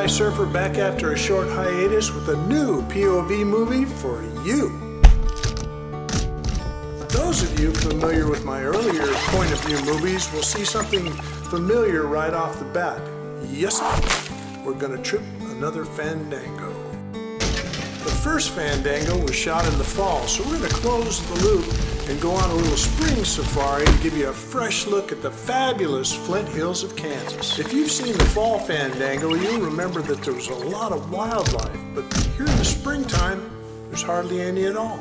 Sky Surfer back after a short hiatus with a new POV movie for you. Those of you familiar with my earlier point of view movies will see something familiar right off the bat. Yes, we're gonna trip another Fandango. The first Fandango was shot in the fall, so we're gonna close the loop and go on a little spring safari to give you a fresh look at the fabulous Flint Hills of Kansas. If you've seen the fall Fandango, you'll remember that there was a lot of wildlife, but here in the springtime, there's hardly any at all.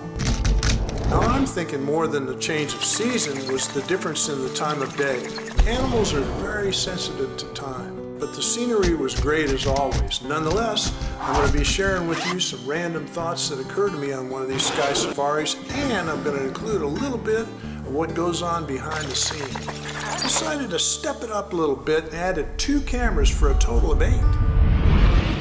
Now I'm thinking more than the change of season was the difference in the time of day. Animals are very sensitive to time, but the scenery was great as always. Nonetheless, I'm going to be sharing with you some random thoughts that occurred to me on one of these sky safaris, and I'm going to include a little bit of what goes on behind the scenes. I decided to step it up a little bit and added 2 cameras for a total of 8.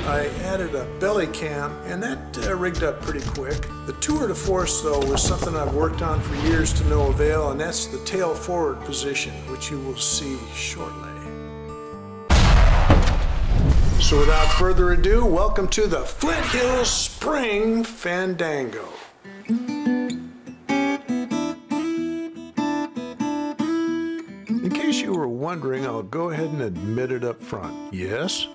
I added a belly cam, and that rigged up pretty quick. The tour de force, though, was something I've worked on for years to no avail, and that's the tail forward position, which you will see shortly. So without further ado, welcome to the Flint Hills Spring Fandango. In case you were wondering, I'll go ahead and admit it up front. Yes,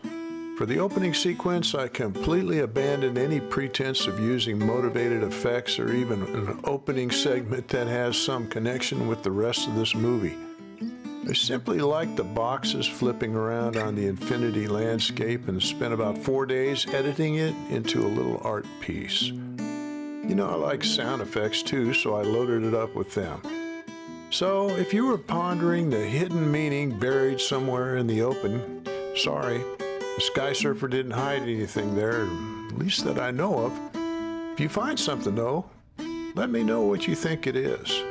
for the opening sequence, I completely abandoned any pretense of using motivated effects or even an opening segment that has some connection with the rest of this movie. I simply liked the boxes flipping around on the infinity landscape and spent about 4 days editing it into a little art piece. You know, I like sound effects too, so I loaded it up with them. So if you were pondering the hidden meaning buried somewhere in the open, sorry, the Sky Surfer didn't hide anything there, at least that I know of. If you find something though, let me know what you think it is.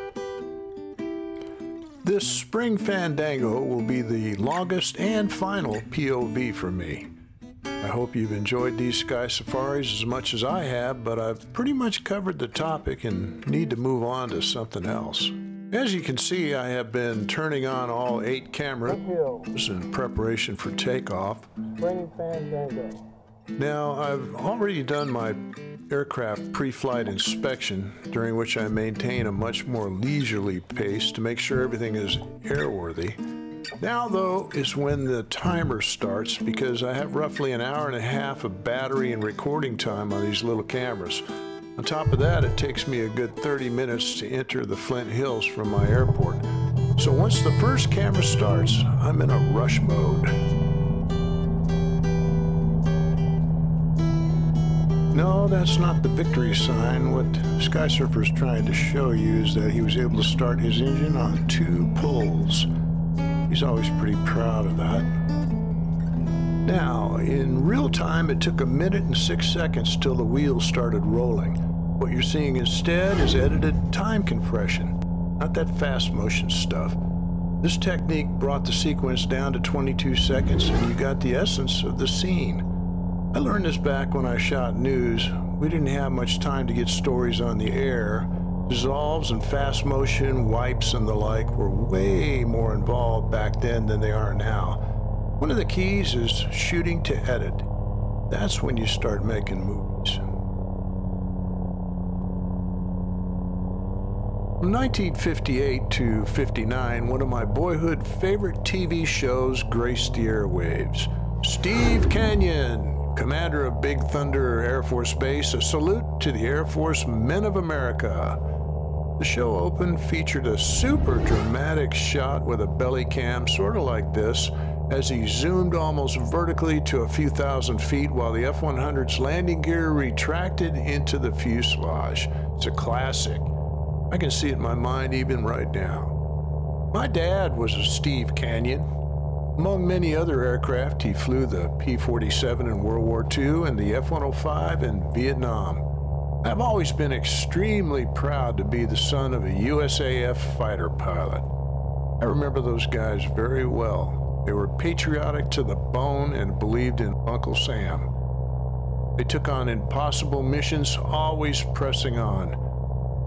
This spring Fandango will be the longest and final POV for me. I hope you've enjoyed these sky safaris as much as I have, but I've pretty much covered the topic and need to move on to something else. As you can see, I have been turning on all 8 cameras in preparation for takeoff. Spring Fandango. Now, I've already done my aircraft pre-flight inspection, during which I maintain a much more leisurely pace to make sure everything is airworthy. Now, though, is when the timer starts, because I have roughly an hour and a half of battery and recording time on these little cameras. On top of that, it takes me a good 30 minutes to enter the Flint Hills from my airport. So once the first camera starts, I'm in a rush mode. No, that's not the victory sign. What Sky Surfer's trying to show you is that he was able to start his engine on 2 pulls. He's always pretty proud of that. Now, in real time, it took 1 minute and 6 seconds till the wheels started rolling. What you're seeing instead is edited time compression, not that fast motion stuff. This technique brought the sequence down to 22 seconds, and you got the essence of the scene. I learned this back when I shot news. We didn't have much time to get stories on the air. Dissolves and fast motion, wipes and the like were way more involved back then than they are now. One of the keys is shooting to edit. That's when you start making movies. From 1958 to 59, one of my boyhood favorite TV shows graced the airwaves. Steve Canyon, commander of Big Thunder Air Force Base, a salute to the Air Force Men of America. The show opened featured a super dramatic shot with a belly cam, sort of like this, as he zoomed almost vertically to a few thousand feet while the F-100's landing gear retracted into the fuselage. It's a classic. I can see it in my mind even right now. My dad was a Steve Canyon. Among many other aircraft, he flew the P-47 in World War II and the F-105 in Vietnam. I've always been extremely proud to be the son of a USAF fighter pilot. I remember those guys very well. They were patriotic to the bone and believed in Uncle Sam. They took on impossible missions, always pressing on.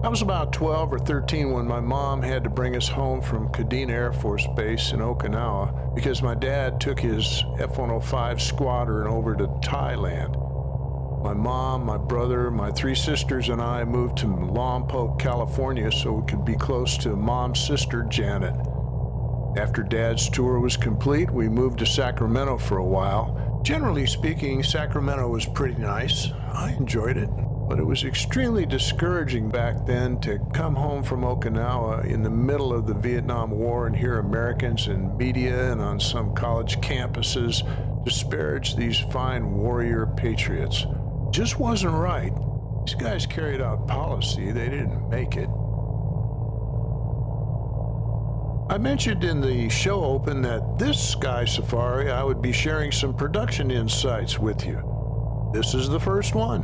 I was about 12 or 13 when my mom had to bring us home from Kadena Air Force Base in Okinawa because my dad took his F-105 squadron over to Thailand. My mom, my brother, my 3 sisters, and I moved to Lompoc, California so we could be close to Mom's sister, Janet. After Dad's tour was complete, we moved to Sacramento for a while. Generally speaking, Sacramento was pretty nice. I enjoyed it. But it was extremely discouraging back then to come home from Okinawa in the middle of the Vietnam War and hear Americans in media and on some college campuses disparage these fine warrior patriots. It just wasn't right. These guys carried out policy, they didn't make it. I mentioned in the show open that this Sky Safari I would be sharing some production insights with you. This is the first one.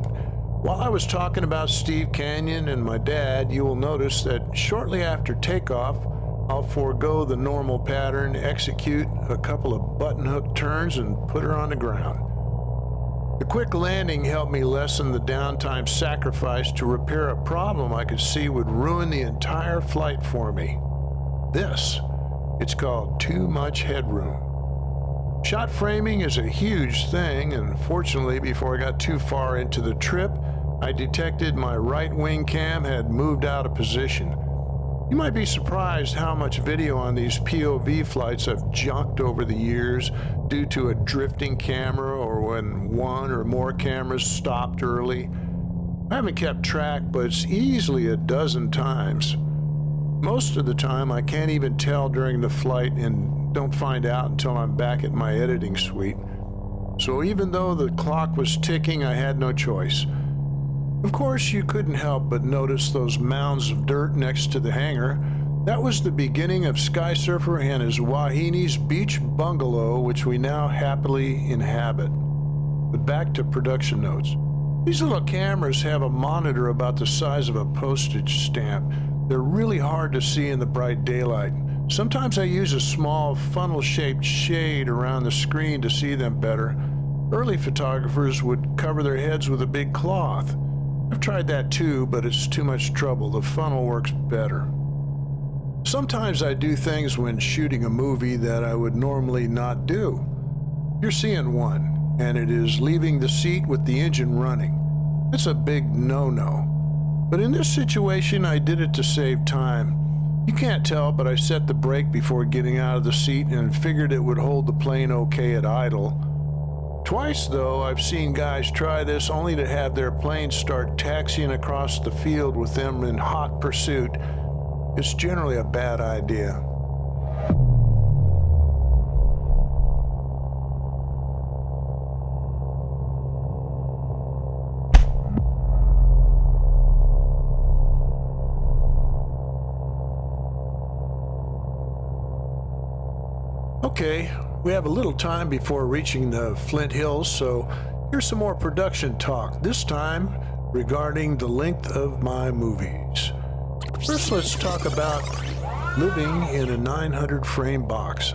While I was talking about Steve Canyon and my dad, you will notice that shortly after takeoff, I'll forego the normal pattern, execute a couple of button hook turns, and put her on the ground. The quick landing helped me lessen the downtime sacrifice to repair a problem I could see would ruin the entire flight for me. It's called too much headroom. Shot framing is a huge thing, and fortunately, before I got too far into the trip, I detected my right wing cam had moved out of position. You might be surprised how much video on these POV flights I've junked over the years due to a drifting camera or when one or more cameras stopped early. I haven't kept track, but it's easily a dozen times. Most of the time, I can't even tell during the flight and don't find out until I'm back at my editing suite. So even though the clock was ticking, I had no choice. Of course, you couldn't help but notice those mounds of dirt next to the hangar. That was the beginning of Sky Surfer and his Wahini's beach bungalow, which we now happily inhabit. But back to production notes. These little cameras have a monitor about the size of a postage stamp. They're really hard to see in the bright daylight. Sometimes I use a small funnel-shaped shade around the screen to see them better. Early photographers would cover their heads with a big cloth. I've tried that too, but it's too much trouble. The funnel works better. Sometimes I do things when shooting a movie that I would normally not do. You're seeing one, and it is leaving the seat with the engine running. That's a big no-no. But in this situation, I did it to save time. You can't tell, but I set the brake before getting out of the seat and figured it would hold the plane okay at idle. Twice, though, I've seen guys try this only to have their plane start taxiing across the field with them in hot pursuit. It's generally a bad idea. Okay, we have a little time before reaching the Flint Hills, so here's some more production talk, this time regarding the length of my movies. First, let's talk about living in a 900 frame box.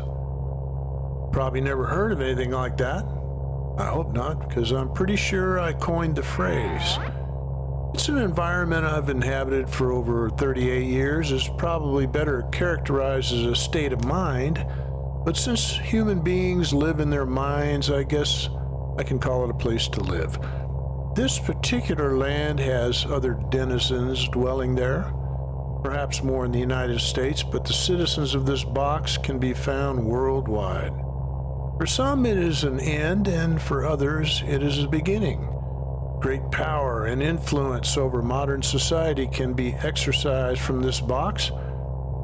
Probably never heard of anything like that. I hope not, because I'm pretty sure I coined the phrase. It's an environment I've inhabited for over 38 years. It's probably better characterized as a state of mind. But since human beings live in their minds, I guess I can call it a place to live. This particular land has other denizens dwelling there, perhaps more in the United States, but the citizens of this box can be found worldwide. For some, it is an end, and for others, it is a beginning. Great power and influence over modern society can be exercised from this box,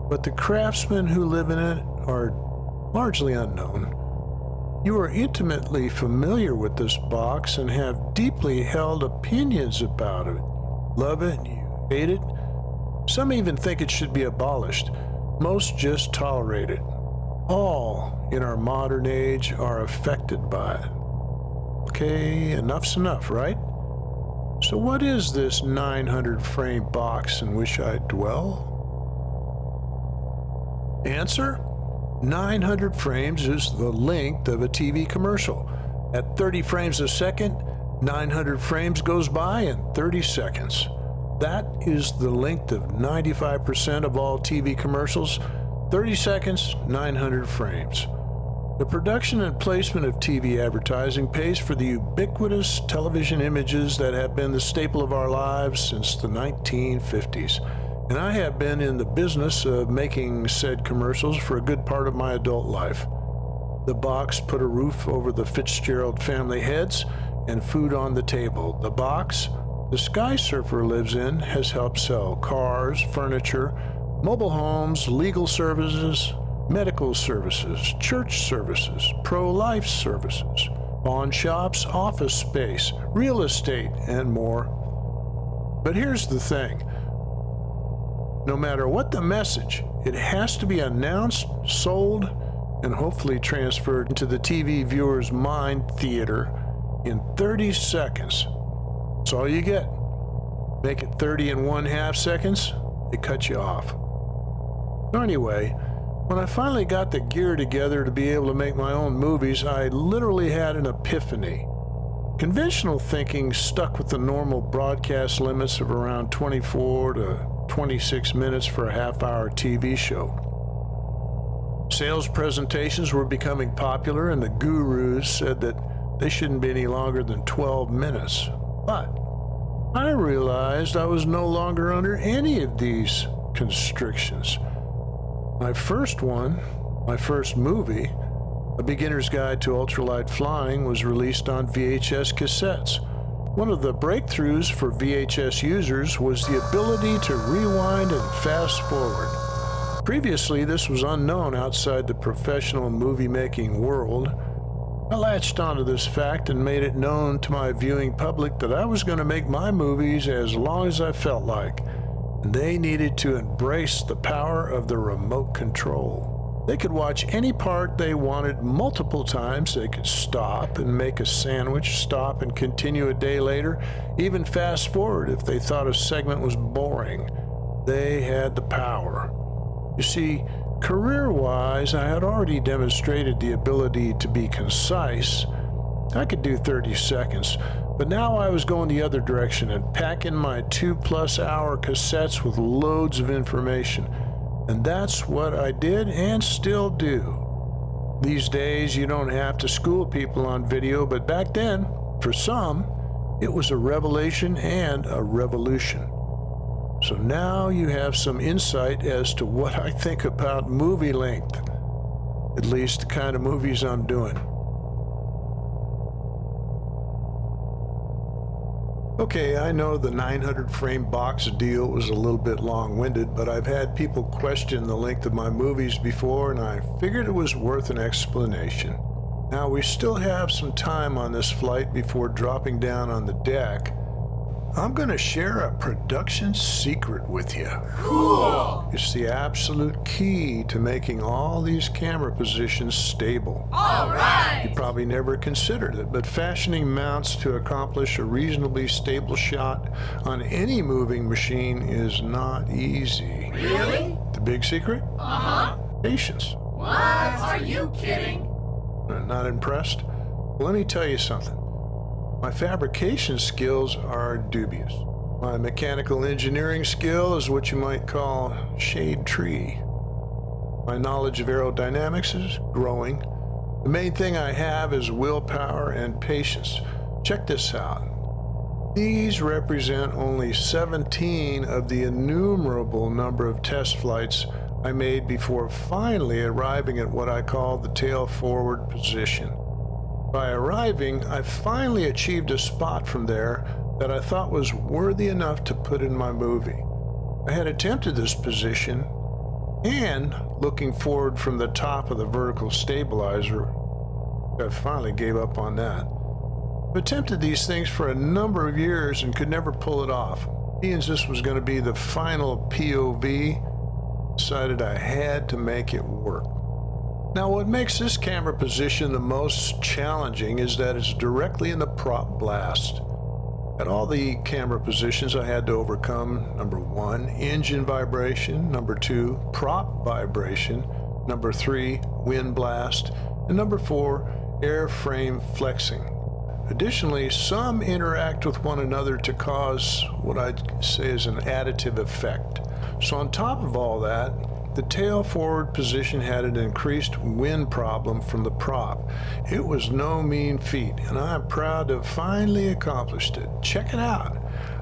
but the craftsmen who live in it are largely unknown. You are intimately familiar with this box and have deeply held opinions about it. Love it, you hate it. Some even think it should be abolished. Most just tolerate it. All in our modern age are affected by it. Okay, enough's enough, right? So what is this 900 frame box in which I dwell? Answer? 900 frames is the length of a TV commercial. At 30 frames a second, 900 frames goes by in 30 seconds. That is the length of 95% of all TV commercials, 30 seconds, 900 frames. The production and placement of TV advertising pays for the ubiquitous television images that have been the staple of our lives since the 1950s. And I have been in the business of making said commercials for a good part of my adult life. The box put a roof over the Fitzgerald family heads and food on the table. The box the Sky Surfer lives in has helped sell cars, furniture, mobile homes, legal services, medical services, church services, pro-life services, pawn shops, office space, real estate, and more. But here's the thing. No matter what the message, it has to be announced, sold, and hopefully transferred into the TV viewer's mind theater in 30 seconds. That's all you get. Make it 30 and 1/2 seconds, they cut you off. So anyway, when I finally got the gear together to be able to make my own movies, I literally had an epiphany. Conventional thinking stuck with the normal broadcast limits of around 24 to 26 minutes for a half-hour TV show. Sales presentations were becoming popular, and the gurus said that they shouldn't be any longer than 12 minutes. But I realized I was no longer under any of these constrictions. My first movie, A Beginner's Guide to Ultralight Flying, was released on VHS cassettes. One of the breakthroughs for VHS users was the ability to rewind and fast forward. Previously, this was unknown outside the professional movie-making world. I latched onto this fact and made it known to my viewing public that I was going to make my movies as long as I felt like, and they needed to embrace the power of the remote control. They could watch any part they wanted multiple times. They could stop and make a sandwich, stop and continue a day later, even fast forward if they thought a segment was boring. They had the power. You see, career-wise, I had already demonstrated the ability to be concise. I could do 30 seconds, but now I was going the other direction and packing my 2+ hour cassettes with loads of information. And that's what I did and still do. These days, you don't have to school people on video, but back then, for some, it was a revelation and a revolution. So now you have some insight as to what I think about movie length, at least the kind of movies I'm doing. Okay, I know the 900 frame box deal was a little bit long-winded, but I've had people question the length of my movies before, and I figured it was worth an explanation. Now, we still have some time on this flight before dropping down on the deck. I'm going to share a production secret with you. Cool! It's the absolute key to making all these camera positions stable. All right! You probably never considered it, but fashioning mounts to accomplish a reasonably stable shot on any moving machine is not easy. Really? The big secret? Uh-huh. Patience. What? Are you kidding? Not impressed? Well, let me tell you something. My fabrication skills are dubious. My mechanical engineering skill is what you might call shade tree. My knowledge of aerodynamics is growing. The main thing I have is willpower and patience. Check this out. These represent only 17 of the innumerable number of test flights I made before finally arriving at what I call the tail forward position. By arriving, I finally achieved a spot from there that I thought was worthy enough to put in my movie. I had attempted this position, and looking forward from the top of the vertical stabilizer, I finally gave up on that. I've attempted these things for a number of years and could never pull it off. Being this was going to be the final POV, decided I had to make it work. Now, what makes this camera position the most challenging is that it's directly in the prop blast. At all the camera positions, I had to overcome, number 1, engine vibration, number 2, prop vibration, number 3, wind blast, and number 4, airframe flexing. Additionally, some interact with one another to cause what I'd say is an additive effect. So on top of all that, the tail forward position had an increased wind problem from the prop. It was no mean feat, and I'm proud to have finally accomplished it. Check it out.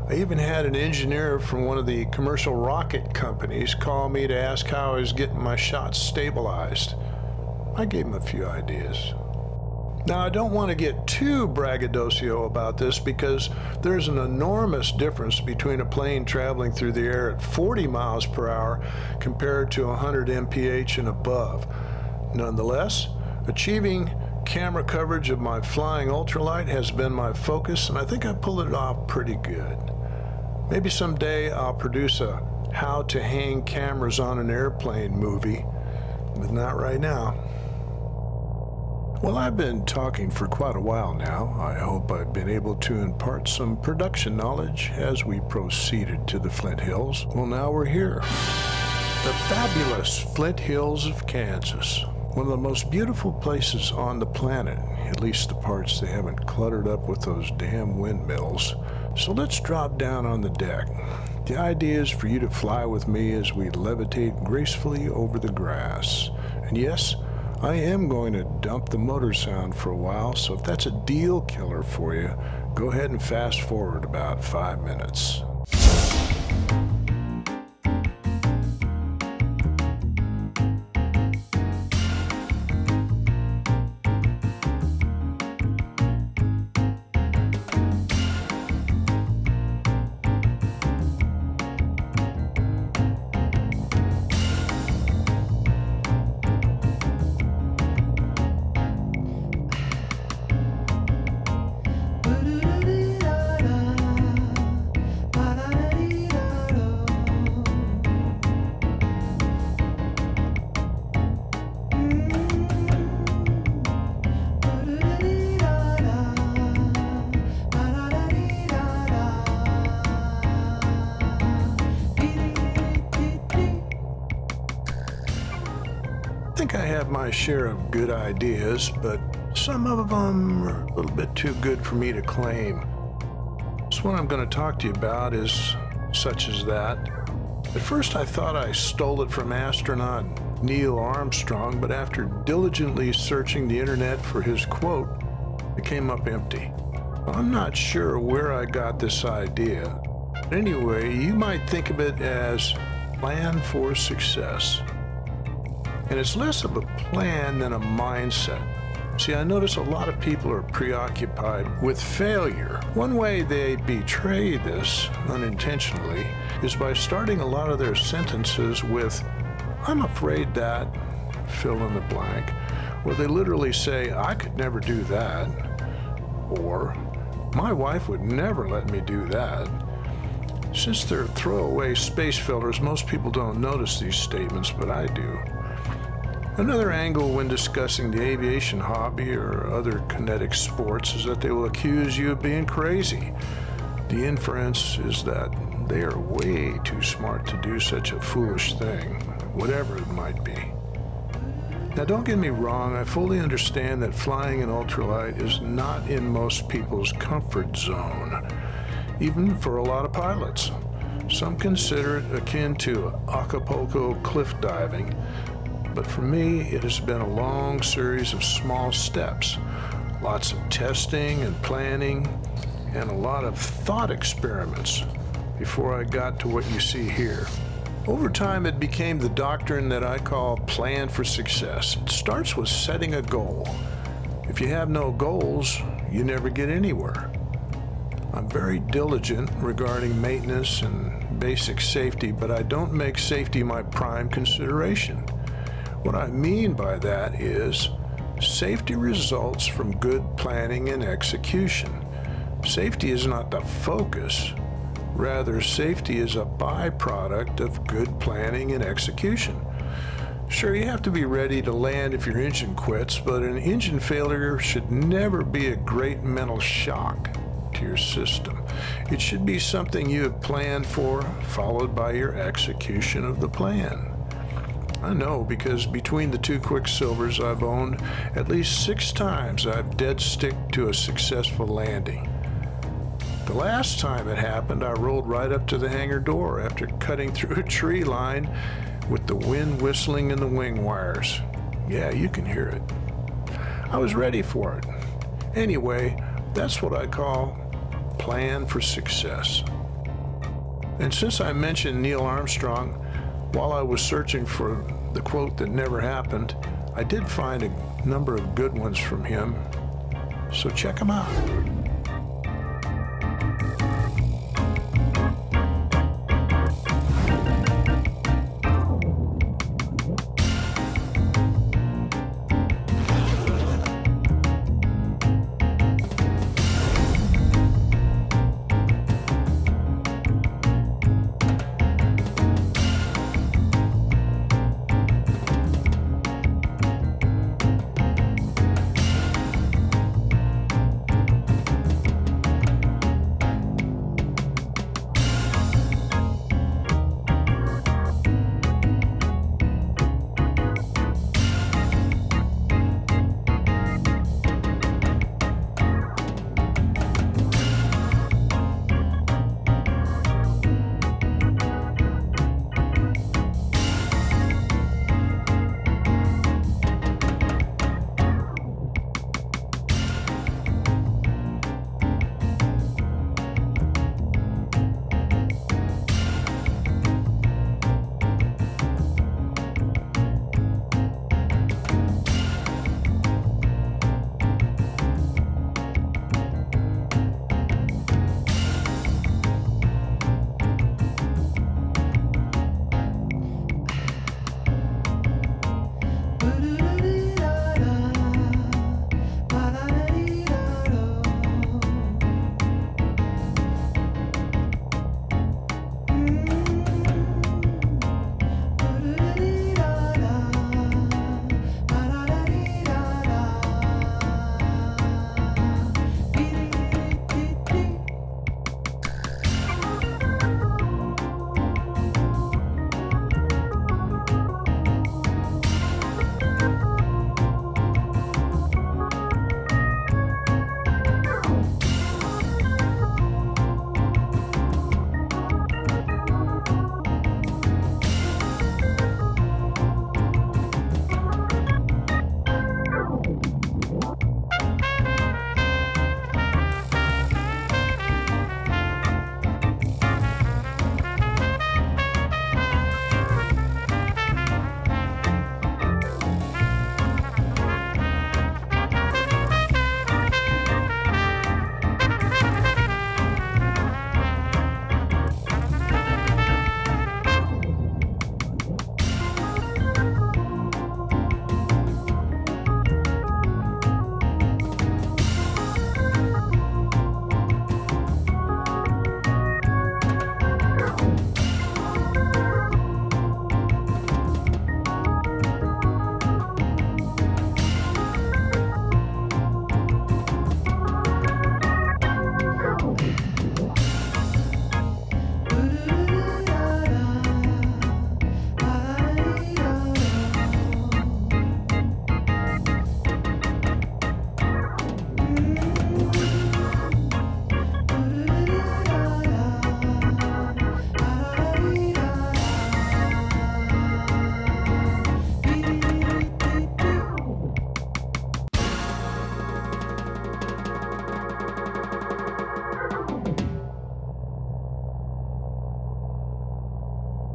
I even had an engineer from one of the commercial rocket companies call me to ask how I was getting my shots stabilized. I gave him a few ideas. Now, I don't want to get too braggadocio about this because there's an enormous difference between a plane traveling through the air at 40 miles per hour compared to 100 mph and above. Nonetheless, achieving camera coverage of my flying ultralight has been my focus, and I think I pulled it off pretty good. Maybe someday I'll produce a how to hang cameras on an airplane movie, but not right now. Well, I've been talking for quite a while now. I hope I've been able to impart some production knowledge as we proceeded to the Flint Hills. Well, now we're here. The fabulous Flint Hills of Kansas. One of the most beautiful places on the planet, at least the parts they haven't cluttered up with those damn windmills. So let's drop down on the deck. The idea is for you to fly with me as we levitate gracefully over the grass. And yes, I am going to dump the motor sound for a while, so if that's a deal killer for you, go ahead and fast forward about 5 minutes. I think I have my share of good ideas, but some of them are a little bit too good for me to claim. So what I'm going to talk to you about is such as that. At first I thought I stole it from astronaut Neil Armstrong, but after diligently searching the internet for his quote, it came up empty. I'm not sure where I got this idea. Anyway, you might think of it as plan for success. And it's less of a plan than a mindset. See, I notice a lot of people are preoccupied with failure. One way they betray this unintentionally is by starting a lot of their sentences with, "I'm afraid that," fill in the blank, or they literally say, "I could never do that," or "My wife would never let me do that." Since they're throwaway space fillers, most people don't notice these statements, but I do. Another angle when discussing the aviation hobby or other kinetic sports is that they will accuse you of being crazy. The inference is that they are way too smart to do such a foolish thing, whatever it might be. Now, don't get me wrong, I fully understand that flying an ultralight is not in most people's comfort zone, even for a lot of pilots. Some consider it akin to Acapulco cliff diving, but for me, it has been a long series of small steps, lots of testing and planning, and a lot of thought experiments before I got to what you see here. Over time, it became the doctrine that I call plan for success. It starts with setting a goal. If you have no goals, you never get anywhere. I'm very diligent regarding maintenance and basic safety, but I don't make safety my prime consideration. What I mean by that is safety results from good planning and execution. Safety is not the focus. Rather, safety is a byproduct of good planning and execution. Sure, you have to be ready to land if your engine quits, but an engine failure should never be a great mental shock to your system. It should be something you have planned for, followed by your execution of the plan. I know, because between the two Quicksilvers I've owned, at least 6 times I've dead stick to a successful landing. The last time it happened, I rolled right up to the hangar door after cutting through a tree line with the wind whistling in the wing wires. Yeah, you can hear it. I was ready for it. Anyway, that's what I call plan for success. And since I mentioned Neil Armstrong, while I was searching for the quote that never happened, I did find a number of good ones from him. So check them out.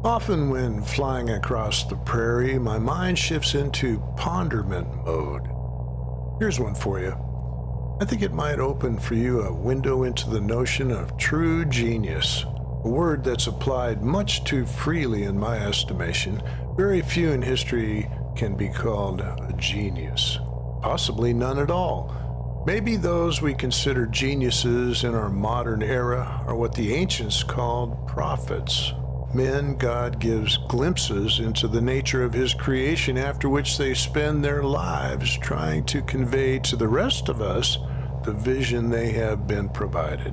Often when flying across the prairie, my mind shifts into ponderment mode. Here's one for you. I think it might open for you a window into the notion of true genius, a word that's applied much too freely in my estimation. Very few in history can be called a genius, possibly none at all. Maybe those we consider geniuses in our modern era are what the ancients called prophets. Men God gives glimpses into the nature of His creation, after which they spend their lives trying to convey to the rest of us the vision they have been provided.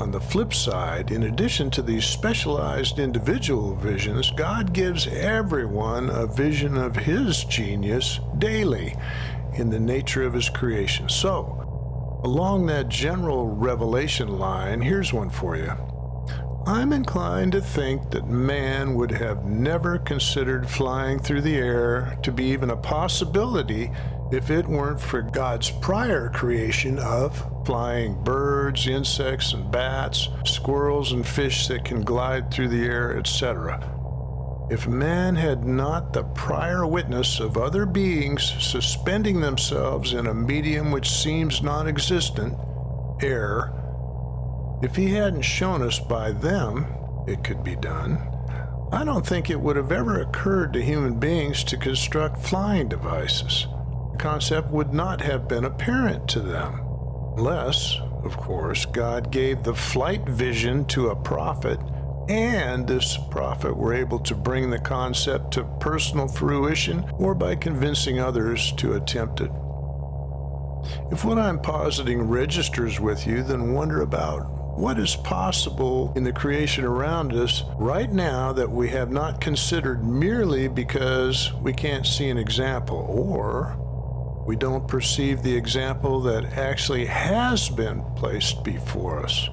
On the flip side, in addition to these specialized individual visions, God gives everyone a vision of His genius daily in the nature of His creation. So, along that general revelation line, here's one for you. I'm inclined to think that man would have never considered flying through the air to be even a possibility if it weren't for God's prior creation of flying birds, insects, and bats, squirrels and fish that can glide through the air, etc. If man had not the prior witness of other beings suspending themselves in a medium which seems non-existent, air, if he hadn't shown us by them it could be done, I don't think it would have ever occurred to human beings to construct flying devices. The concept would not have been apparent to them, unless, of course, God gave the flight vision to a prophet, and this prophet were able to bring the concept to personal fruition, or by convincing others to attempt it. If what I'm positing registers with you, then wonder about what is possible in the creation around us right now that we have not considered merely because we can't see an example, or we don't perceive the example that actually has been placed before us.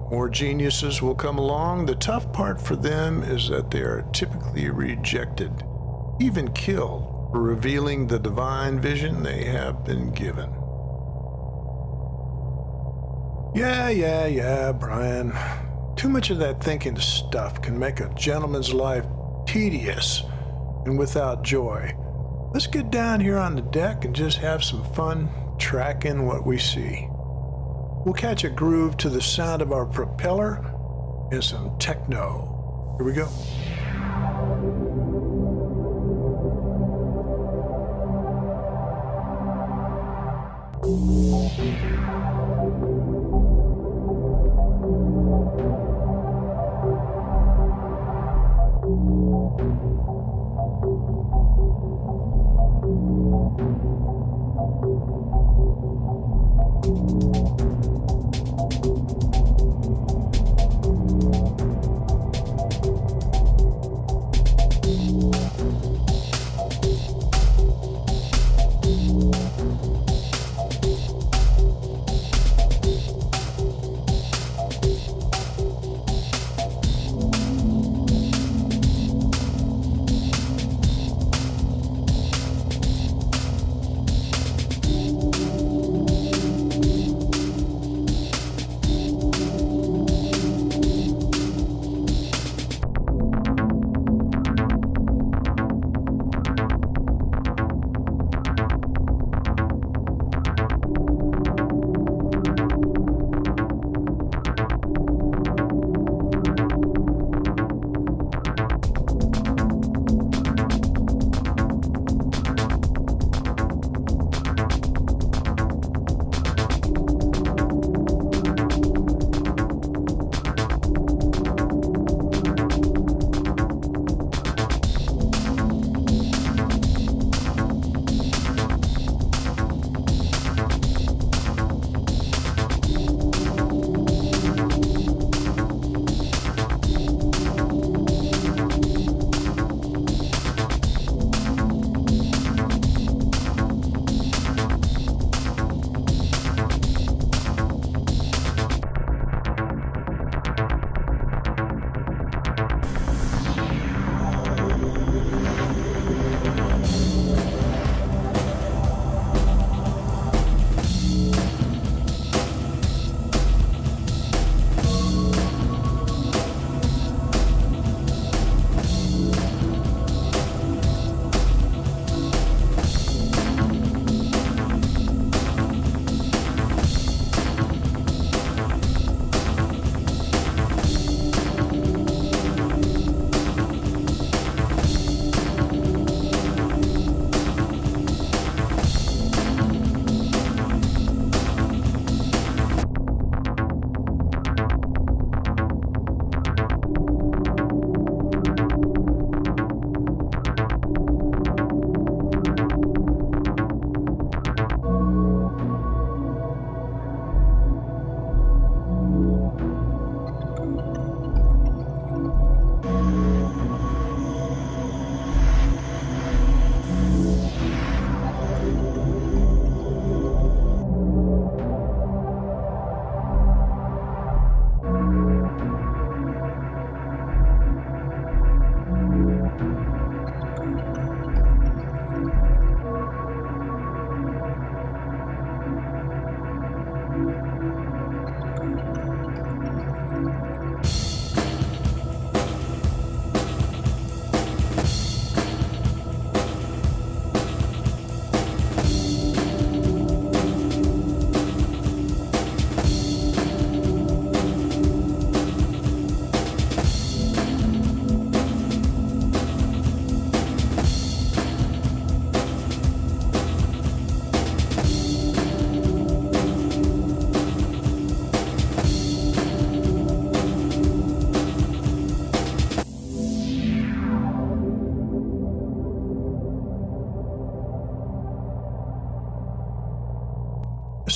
More geniuses will come along. The tough part for them is that they are typically rejected, even killed, for revealing the divine vision they have been given. Yeah, Brian. Too much of that thinking stuff can make a gentleman's life tedious and without joy. Let's get down here on the deck and just have some fun tracking what we see. We'll catch a groove to the sound of our propeller and some techno. Here we go.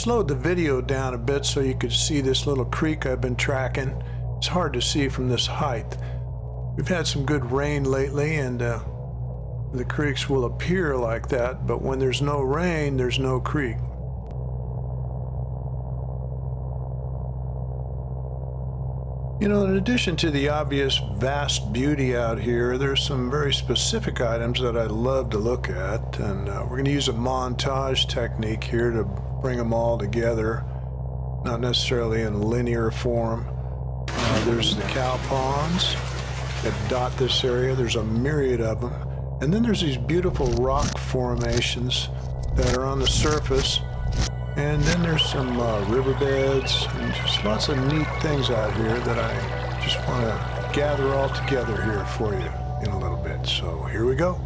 slowed the video down a bit so you could see this little creek I've been tracking. It's hard to see from this height. We've had some good rain lately, and the creeks will appear like that, but when there's no rain, there's no creek. You know, in addition to the obvious vast beauty out here, there's some very specific items that I love to look at, and we're going to use a montage technique here to bring them all together, not necessarily in linear form. There's the cow ponds that dot this area. There's a myriad of them. And then there's these beautiful rock formations that are on the surface. And then there's some riverbeds and just lots of neat things out here that I just want to gather all together here for you in a little bit. So here we go.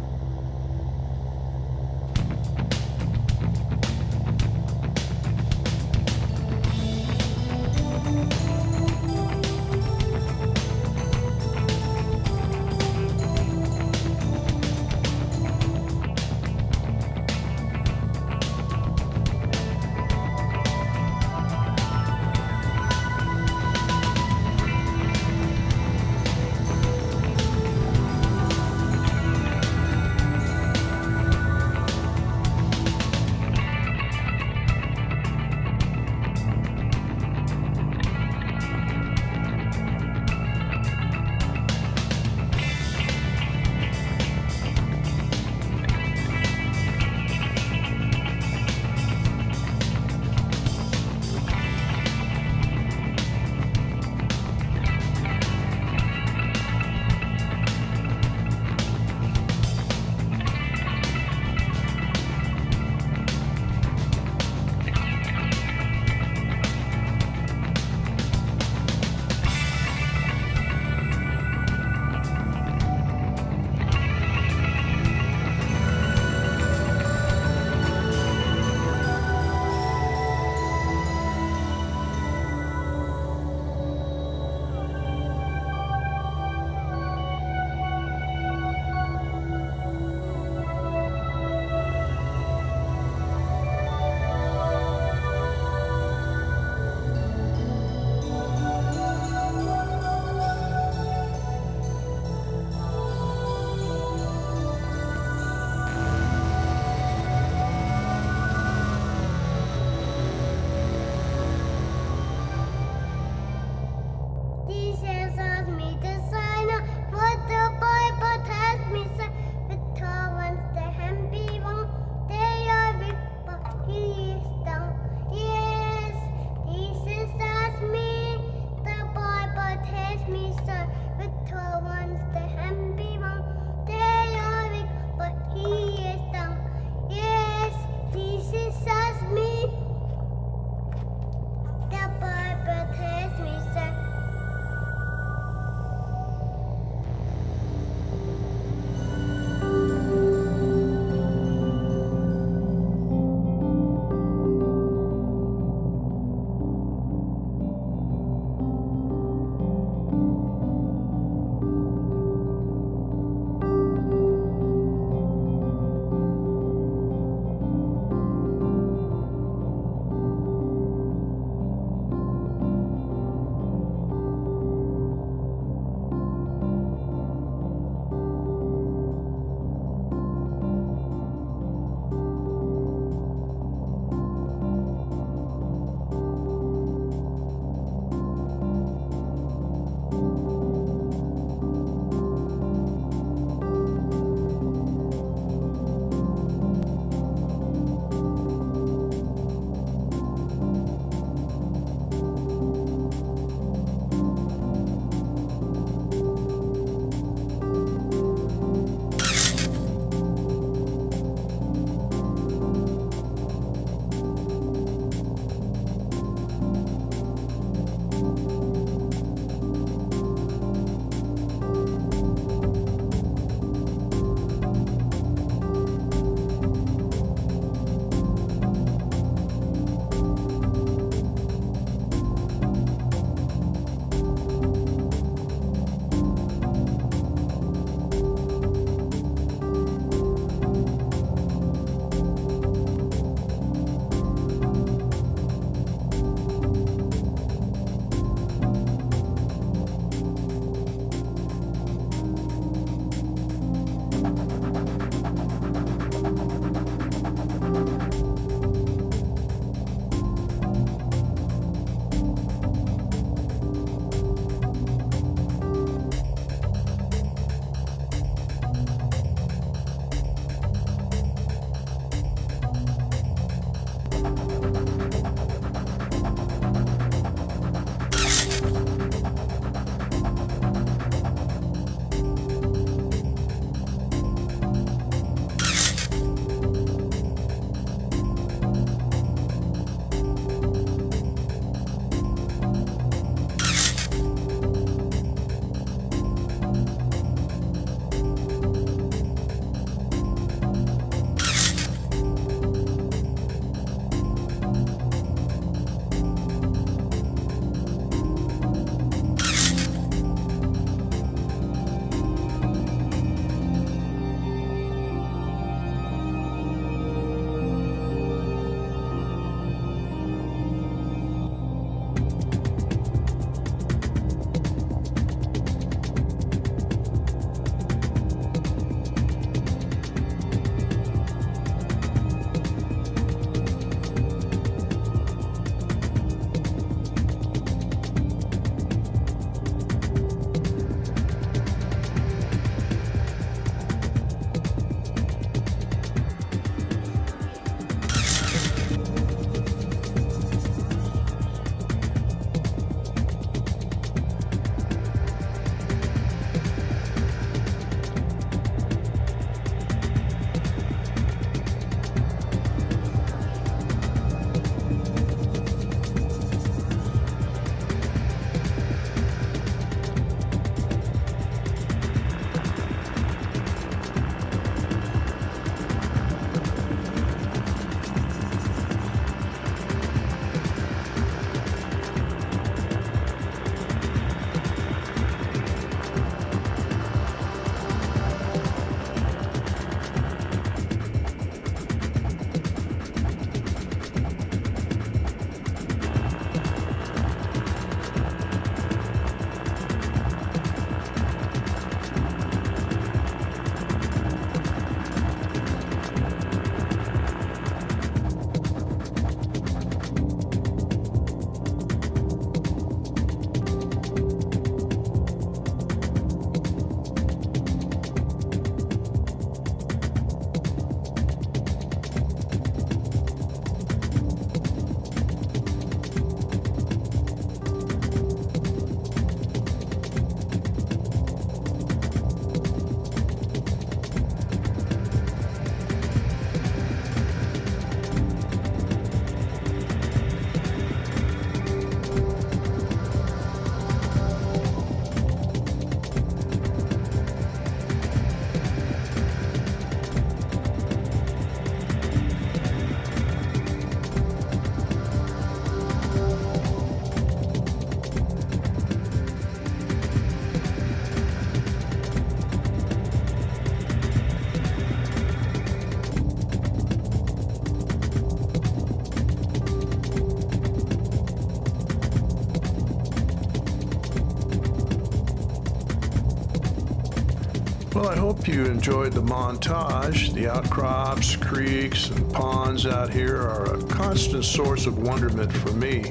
Well, I hope you enjoyed the montage. The outcrops, creeks, and ponds out here are a constant source of wonderment for me.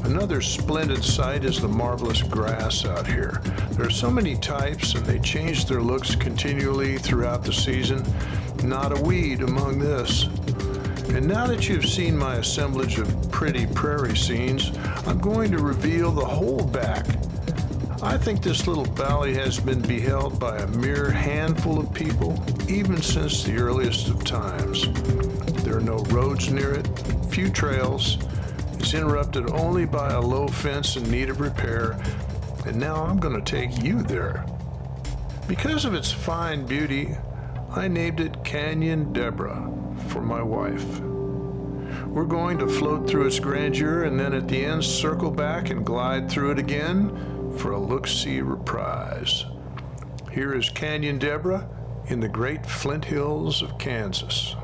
Another splendid sight is the marvelous grass out here. There are so many types, and they change their looks continually throughout the season. Not a weed among this. And now that you've seen my assemblage of pretty prairie scenes, I'm going to reveal the whole back. I think this little valley has been beheld by a mere handful of people, even since the earliest of times. There are no roads near it, few trails. It's interrupted only by a low fence in need of repair, and now I'm going to take you there. Because of its fine beauty, I named it Canyon Deborah for my wife. We're going to float through its grandeur and then at the end circle back and glide through it again for a look-see reprise. Here is Canyon Deborah in the great Flint Hills of Kansas.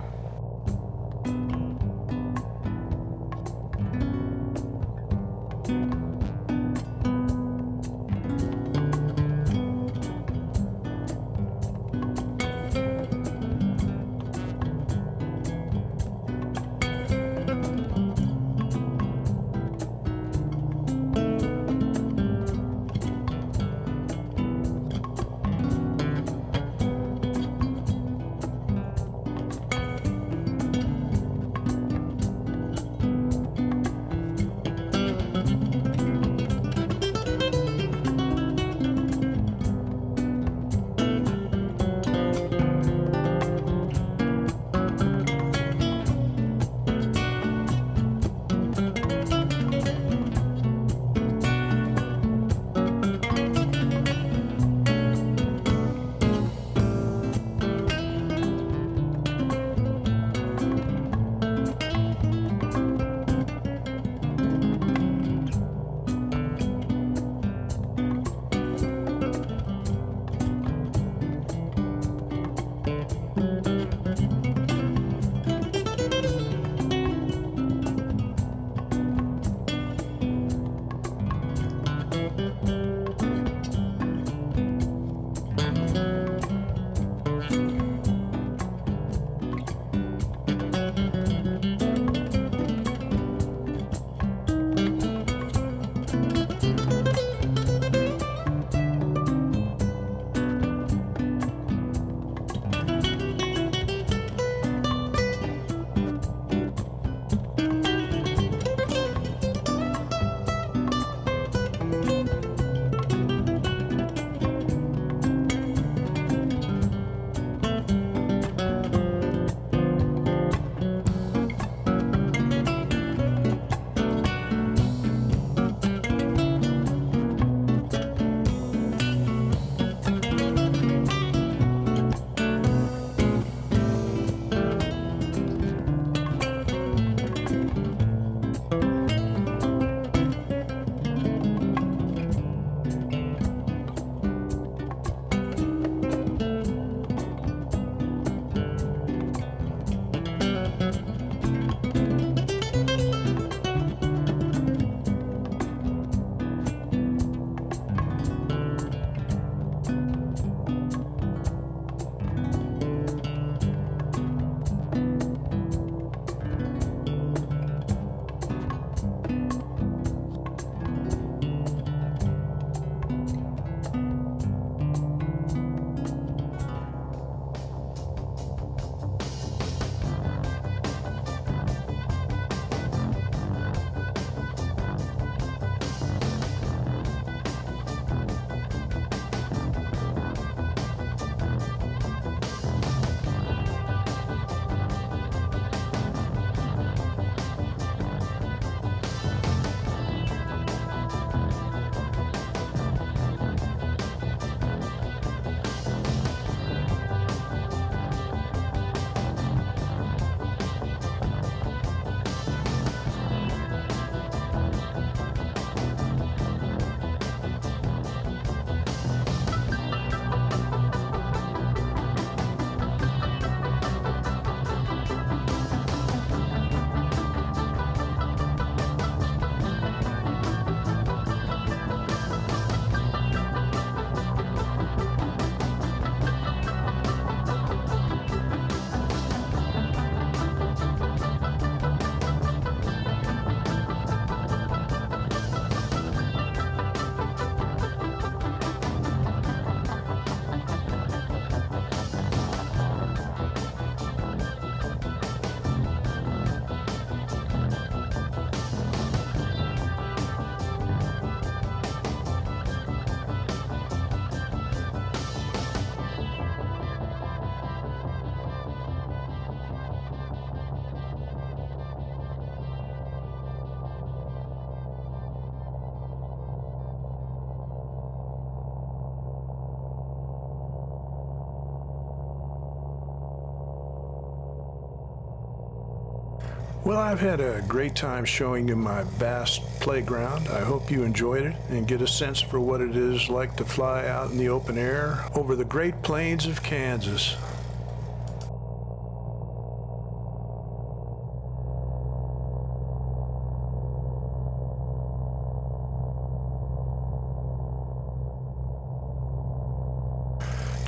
Well, I've had a great time showing you my vast playground. I hope you enjoyed it and get a sense for what it is like to fly out in the open air over the Great Plains of Kansas.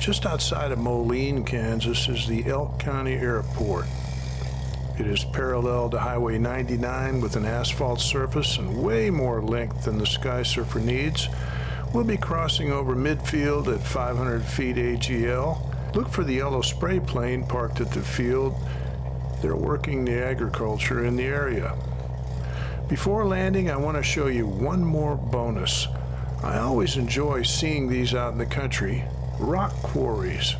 Just outside of Moline, Kansas is the Elk County Airport. It is parallel to Highway 99 with an asphalt surface and way more length than the Sky Surfer needs. We'll be crossing over midfield at 500 feet AGL. Look for the yellow spray plane parked at the field. They're working the agriculture in the area. Before landing, I want to show you one more bonus. I always enjoy seeing these out in the country. Rock quarries.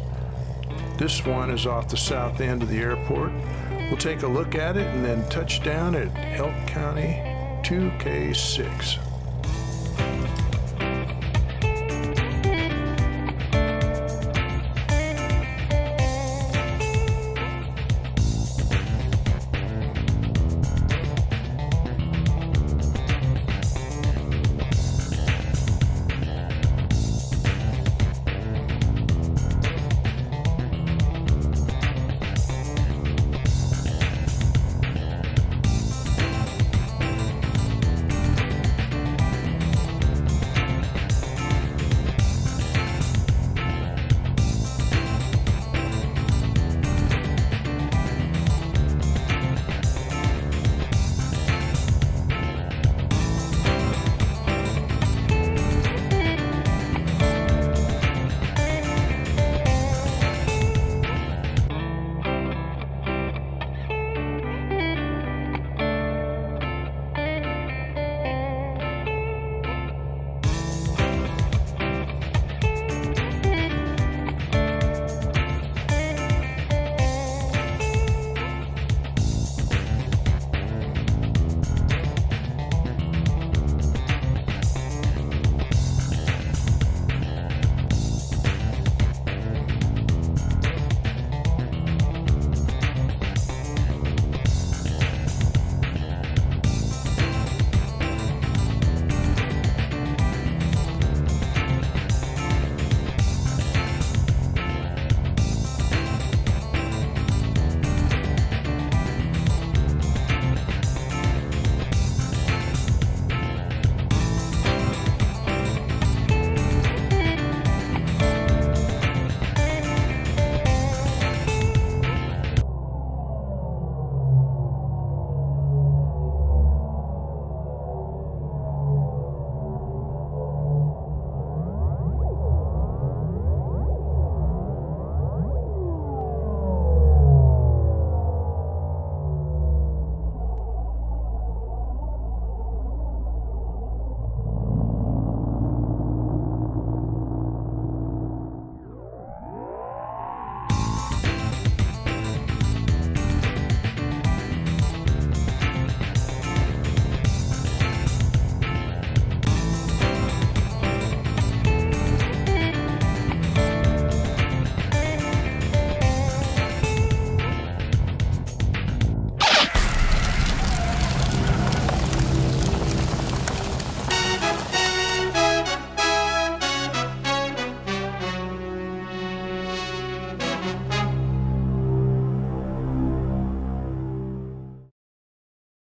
This one is off the south end of the airport. We'll take a look at it and then touch down at Elk County 2K6.